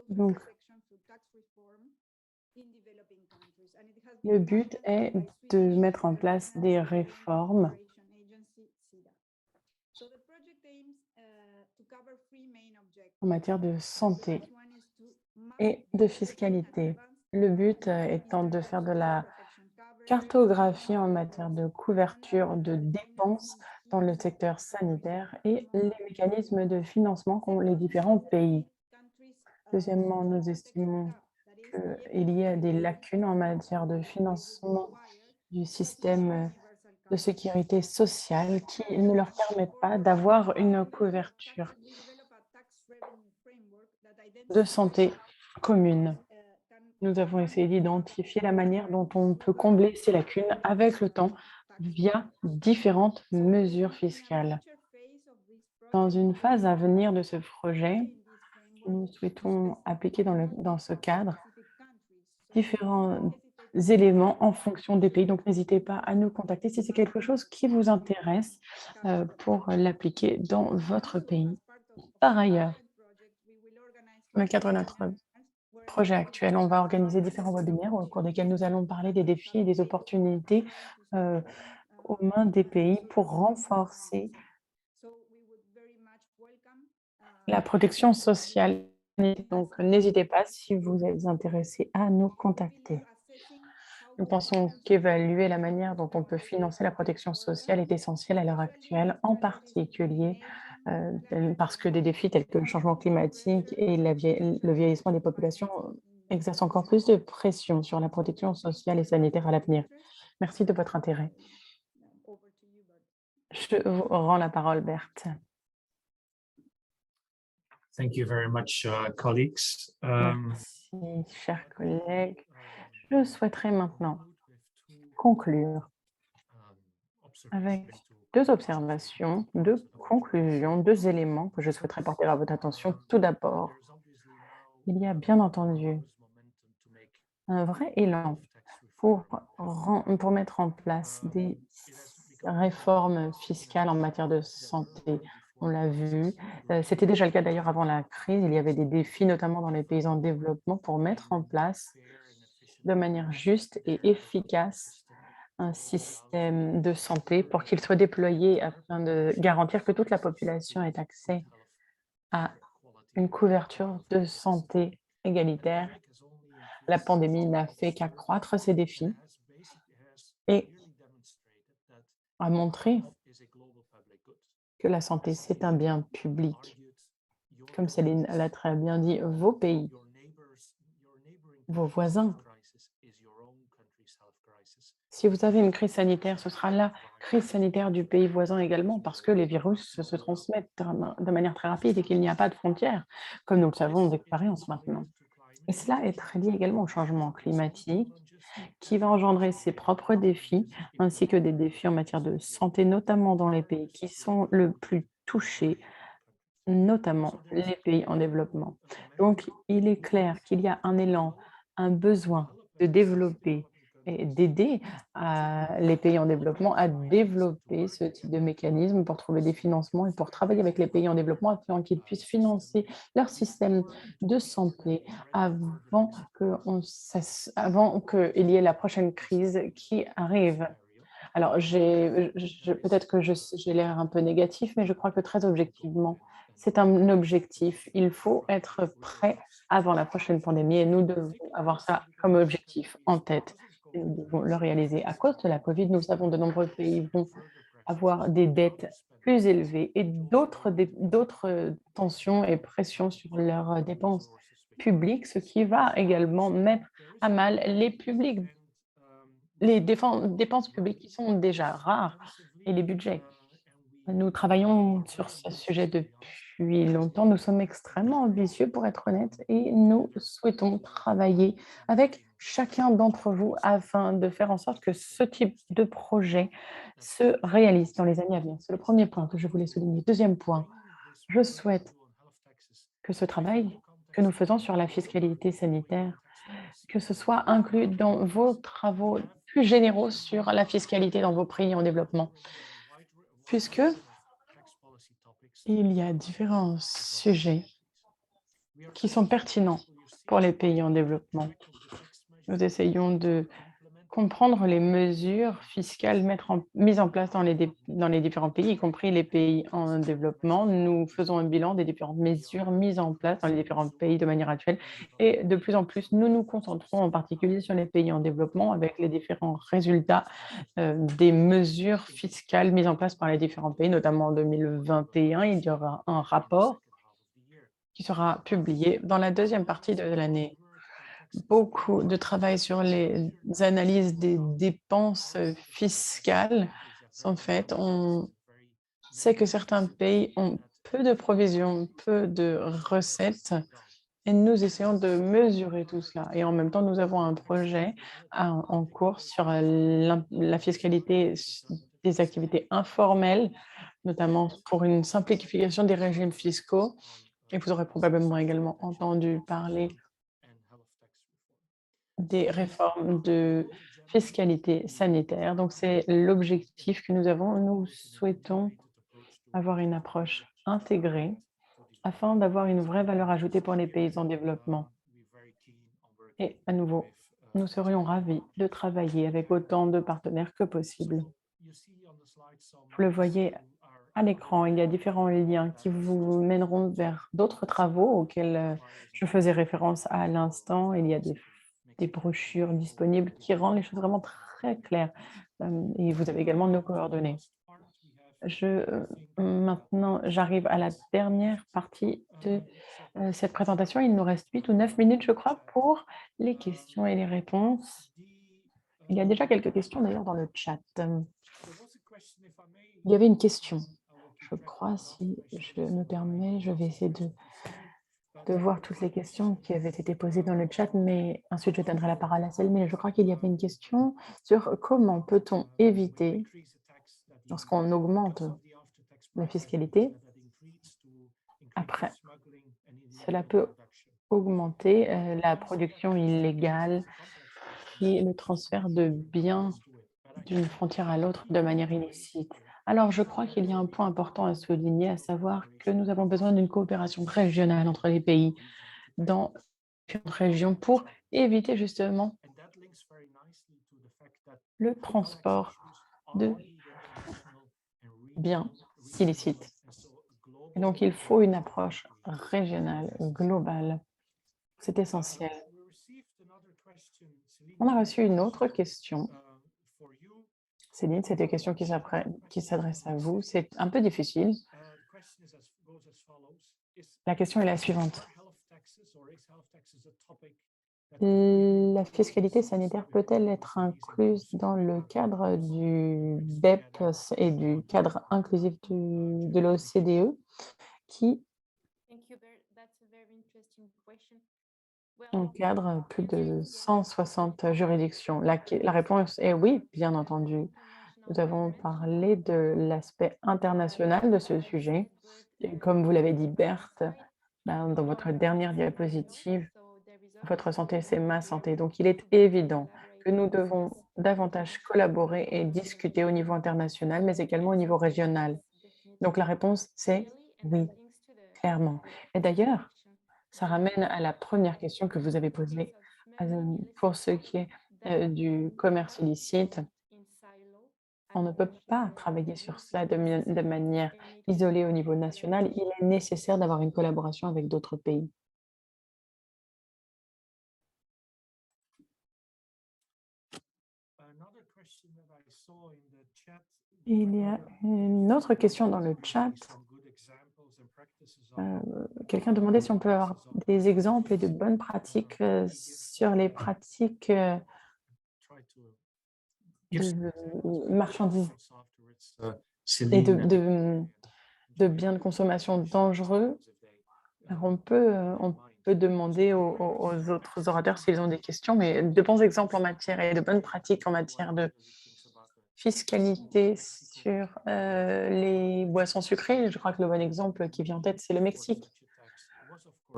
Donc, le but est de mettre en place des réformes en matière de santé et de fiscalité. Le but étant de faire de la cartographie en matière de couverture de dépenses dans le secteur sanitaire et les mécanismes de financement qu'ont les différents pays. Deuxièmement, nous estimons qu'il y a des lacunes en matière de financement du système de sécurité sociale qui ne leur permettent pas d'avoir une couverture de santé commune. Nous avons essayé d'identifier la manière dont on peut combler ces lacunes avec le temps via différentes mesures fiscales. Dans une phase à venir de ce projet, nous souhaitons appliquer dans ce cadre différents éléments en fonction des pays. Donc, n'hésitez pas à nous contacter si c'est quelque chose qui vous intéresse pour l'appliquer dans votre pays. Par ailleurs, dans le cadre de notre projet actuel, on va organiser différents webinaires au cours desquels nous allons parler des défis et des opportunités aux mains des pays pour renforcer la protection sociale. Donc, n'hésitez pas si vous êtes intéressé à nous contacter. Nous pensons qu'évaluer la manière dont on peut financer la protection sociale est essentiel à l'heure actuelle, en particulier parce que des défis tels que le changement climatique et le vieillissement des populations exercent encore plus de pression sur la protection sociale et sanitaire à l'avenir. Merci de votre intérêt. Je vous rends la parole, Berthe. Thank you very much, colleagues. Merci, chers collègues. Je souhaiterais maintenant conclure avec deux observations, deux conclusions, deux éléments que je souhaiterais porter à votre attention. Tout d'abord, il y a bien entendu un vrai élan pour mettre en place des réformes fiscales en matière de santé. On l'a vu, c'était déjà le cas d'ailleurs avant la crise. Il y avait des défis, notamment dans les pays en développement, pour mettre en place de manière juste et efficace un système de santé pour qu'il soit déployé afin de garantir que toute la population ait accès à une couverture de santé égalitaire. La pandémie n'a fait qu'accroître ces défis et a montré que la santé, c'est un bien public. Comme Céline l'a très bien dit, vos pays, vos voisins. Si vous avez une crise sanitaire, ce sera la crise sanitaire du pays voisin également, parce que les virus se transmettent de manière très rapide et qu'il n'y a pas de frontières, comme nous le savons d'expérience maintenant. Et cela est très lié également au changement climatique, qui va engendrer ses propres défis, ainsi que des défis en matière de santé, notamment dans les pays qui sont le plus toucher notamment les pays en développement. Donc, il est clair qu'il y a un élan, un besoin de développer et d'aider les pays en développement à développer ce type de mécanisme pour trouver des financements et pour travailler avec les pays en développement afin qu'ils puissent financer leur système de santé avant qu'il y ait la prochaine crise qui arrive. Alors, peut-être que j'ai l'air un peu négatif, mais je crois que très objectivement, c'est un objectif. Il faut être prêt avant la prochaine pandémie et nous devons avoir ça comme objectif en tête. Et nous devons le réaliser. À cause de la COVID, nous savons de nombreux pays vont avoir des dettes plus élevées et d'autres tensions et pressions sur leurs dépenses publiques, ce qui va également mettre à mal les dépenses publiques qui sont déjà rares et les budgets. Nous travaillons sur ce sujet depuis longtemps. Nous sommes extrêmement ambitieux, pour être honnête, et nous souhaitons travailler avec chacun d'entre vous afin de faire en sorte que ce type de projet se réalise dans les années à venir. C'est le premier point que je voulais souligner. Deuxième point, je souhaite que ce travail que nous faisons sur la fiscalité sanitaire, que ce soit inclus dans vos travaux plus généraux sur la fiscalité dans vos pays en développement, puisque il y a différents sujets qui sont pertinents pour les pays en développement. Nous essayons de comprendre les mesures fiscales mises en place dans les différents pays, y compris les pays en développement. Nous faisons un bilan des différentes mesures mises en place dans les différents pays de manière actuelle. Et de plus en plus, nous nous concentrons en particulier sur les pays en développement avec les différents résultats des mesures fiscales mises en place par les différents pays, notamment en 2021. Il y aura un rapport qui sera publié dans la deuxième partie de l'année. Beaucoup de travail sur les analyses des dépenses fiscales sont faites. On sait que certains pays ont peu de provisions, peu de recettes, et nous essayons de mesurer tout cela. Et en même temps, nous avons un projet en cours sur la fiscalité des activités informelles, notamment pour une simplification des régimes fiscaux. Et vous aurez probablement également entendu parler des réformes de fiscalité sanitaire. Donc, c'est l'objectif que nous avons. Nous souhaitons avoir une approche intégrée afin d'avoir une vraie valeur ajoutée pour les pays en développement. Et à nouveau, nous serions ravis de travailler avec autant de partenaires que possible. Vous le voyez à l'écran, il y a différents liens qui vous mèneront vers d'autres travaux auxquels je faisais référence à l'instant. Il y a des brochures disponibles qui rendent les choses vraiment très claires. Et vous avez également nos coordonnées. Maintenant, j'arrive à la dernière partie de cette présentation. Il nous reste 8 ou 9 minutes, je crois, pour les questions et les réponses. Il y a déjà quelques questions d'ailleurs dans le chat. Il y avait une question, je crois, si je me permets, je vais essayer de voir toutes les questions qui avaient été posées dans le chat, mais ensuite je donnerai la parole à celle. Mais je crois qu'il y avait une question sur comment peut-on éviter, lorsqu'on augmente la fiscalité, après, cela peut augmenter la production illégale et le transfert de biens d'une frontière à l'autre de manière illicite. Alors, je crois qu'il y a un point important à souligner, à savoir que nous avons besoin d'une coopération régionale entre les pays dans différentes régions pour éviter justement le transport de biens illicites. Et donc, il faut une approche régionale, globale. C'est essentiel. On a reçu une autre question. Céline, c'est une question qui s'adresse à vous. C'est un peu difficile. La question est la suivante. La fiscalité sanitaire peut-elle être incluse dans le cadre du BEPS et du cadre inclusif de l'OCDE qui encadre plus de 160 juridictions? La réponse est oui, bien entendu. Nous avons parlé de l'aspect international de ce sujet. Et comme vous l'avez dit, Berthe, dans votre dernière diapositive, votre santé, c'est ma santé. Donc, il est évident que nous devons davantage collaborer et discuter au niveau international, mais également au niveau régional. Donc, la réponse, c'est oui, clairement. Et d'ailleurs, ça ramène à la première question que vous avez posée pour ce qui est du commerce illicite. On ne peut pas travailler sur ça de manière isolée au niveau national. Il est nécessaire d'avoir une collaboration avec d'autres pays. Il y a une autre question dans le chat. Quelqu'un demandait si on peut avoir des exemples et de bonnes pratiques sur les pratiques de marchandises et de biens de consommation dangereux. Alors, on peut demander aux autres orateurs s'ils ont des questions, mais de bons exemples en matière et de bonnes pratiques en matière de fiscalité sur les boissons sucrées. Je crois que le bon exemple qui vient en tête, c'est le Mexique.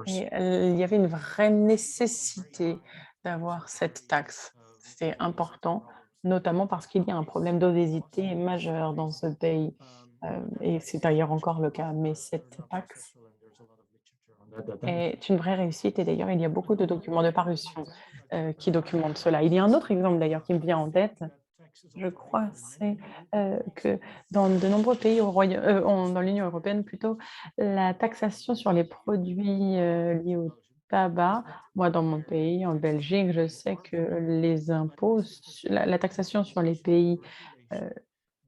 Et il y avait une vraie nécessité d'avoir cette taxe. C'est important, notamment parce qu'il y a un problème d'obésité majeur dans ce pays. Et c'est d'ailleurs encore le cas. Mais cette taxe est une vraie réussite. Et d'ailleurs, il y a beaucoup de documents de parution qui documentent cela. Il y a un autre exemple d'ailleurs qui me vient en tête. Je crois c'est que dans de nombreux pays dans l'Union européenne plutôt, la taxation sur les produits liés au tabac, moi dans mon pays, en Belgique, je sais que les impôts, la taxation sur les pays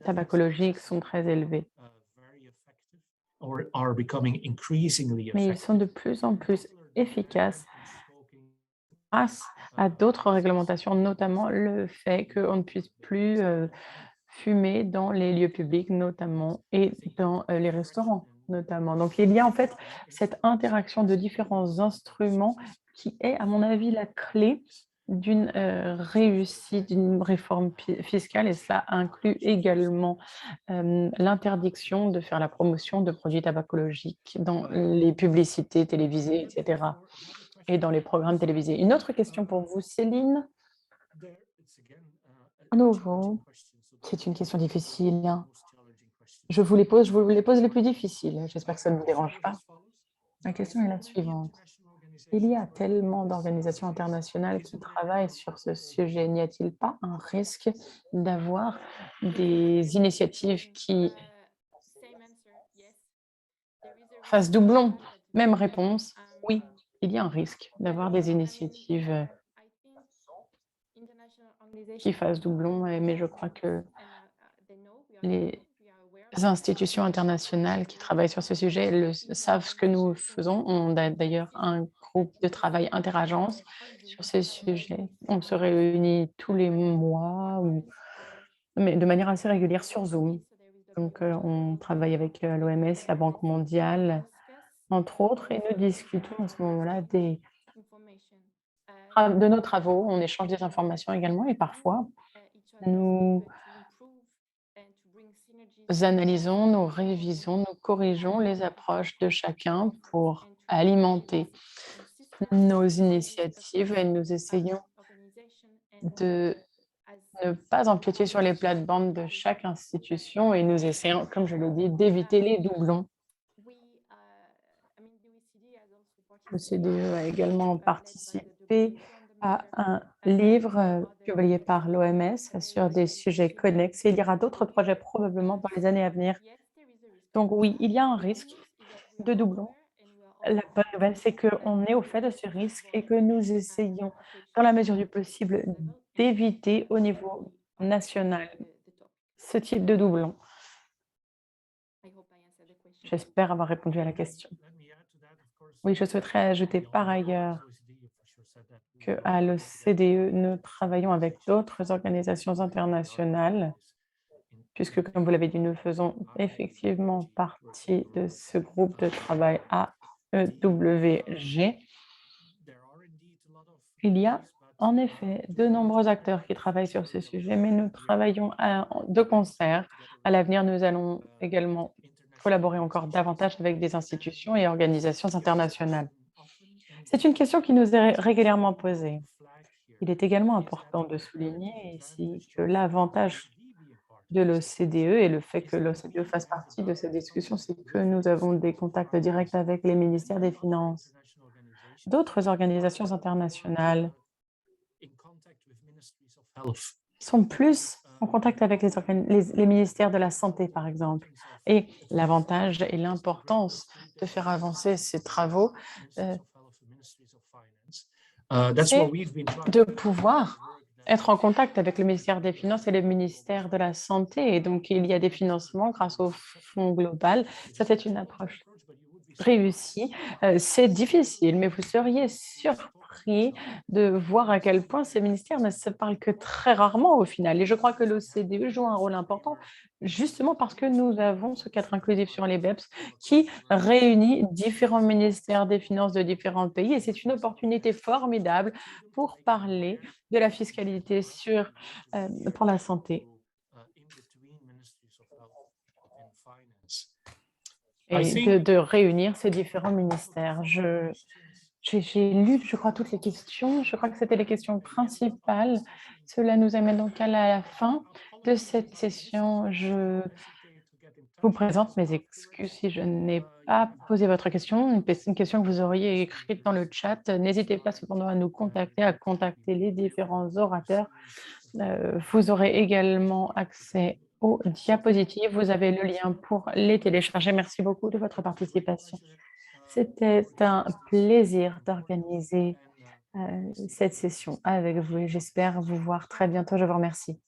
tabacologiques sont très élevés. Mais ils sont de plus en plus efficaces grâce à d'autres réglementations, notamment le fait qu'on ne puisse plus fumer dans les lieux publics notamment et dans les restaurants notamment. Donc il y a en fait cette interaction de différents instruments qui est, à mon avis, la clé d'une réussite, d'une réforme fiscale, et cela inclut également l'interdiction de faire la promotion de produits tabacologiques dans les publicités télévisées, etc., et dans les programmes télévisés. Une autre question pour vous, Céline. À nouveau, c'est une question difficile, hein. Je vous les pose les plus difficiles. J'espère que ça ne vous dérange pas. La question est la suivante. Il y a tellement d'organisations internationales qui travaillent sur ce sujet. N'y a-t-il pas un risque d'avoir des initiatives qui fassent doublon? Même réponse, oui, il y a un risque d'avoir des initiatives qui fassent doublon, mais je crois que les institutions internationales qui travaillent sur ce sujet savent ce que nous faisons. On a d'ailleurs un groupe de travail interagence sur ces sujets. On se réunit tous les mois, mais de manière assez régulière sur Zoom. Donc, on travaille avec l'OMS, la Banque mondiale, entre autres, et nous discutons à ce moment-là de nos travaux. On échange des informations également et parfois, nous analysons, nous révisons, nous corrigeons les approches de chacun pour alimenter nos initiatives et nous essayons de ne pas empiéter sur les plates-bandes de chaque institution et nous essayons, comme je l'ai dit, d'éviter les doublons. L'OCDE a également participé à un livre publié par l'OMS sur des sujets connexes et il y aura d'autres projets probablement dans les années à venir. Donc oui, il y a un risque de doublon. La bonne nouvelle, c'est qu'on est au fait de ce risque et que nous essayons, dans la mesure du possible, d'éviter au niveau national ce type de doublon. J'espère avoir répondu à la question. Oui, je souhaiterais ajouter par ailleurs qu'à l'OCDE, nous travaillons avec d'autres organisations internationales, puisque, comme vous l'avez dit, nous faisons effectivement partie de ce groupe de travail AEWG. Il y a En effet, de nombreux acteurs qui travaillent sur ce sujet, mais nous travaillons de concert. À l'avenir, nous allons également collaborer encore davantage avec des institutions et organisations internationales. C'est une question qui nous est régulièrement posée. Il est également important de souligner ici que l'avantage de l'OCDE et le fait que l'OCDE fasse partie de cette discussion, c'est que nous avons des contacts directs avec les ministères des Finances, d'autres organisations internationales sont plus en contact avec les ministères de la Santé, par exemple. Et l'avantage et l'importance de faire avancer ces travaux, c'est de pouvoir être en contact avec le ministère des Finances et le ministère de la Santé. Et donc, il y a des financements grâce au Fonds global. Ça, c'est une approche réussie. C'est difficile, mais vous seriez surpris de voir à quel point ces ministères ne se parlent que très rarement au final. Et je crois que l'OCDE joue un rôle important justement parce que nous avons ce cadre inclusif sur les BEPS qui réunit différents ministères des Finances de différents pays. Et c'est une opportunité formidable pour parler de la fiscalité pour la santé. Et de réunir ces différents ministères. J'ai lu, je crois, toutes les questions. Je crois que c'était les questions principales. Cela nous amène donc à la fin de cette session. Je vous présente mes excuses si je n'ai pas posé votre question, une question que vous auriez écrite dans le chat. N'hésitez pas cependant à nous contacter, à contacter les différents orateurs. Vous aurez également accès aux diapositives. Vous avez le lien pour les télécharger. Merci beaucoup de votre participation. C'était un plaisir d'organiser cette session avec vous et j'espère vous voir très bientôt. Je vous remercie.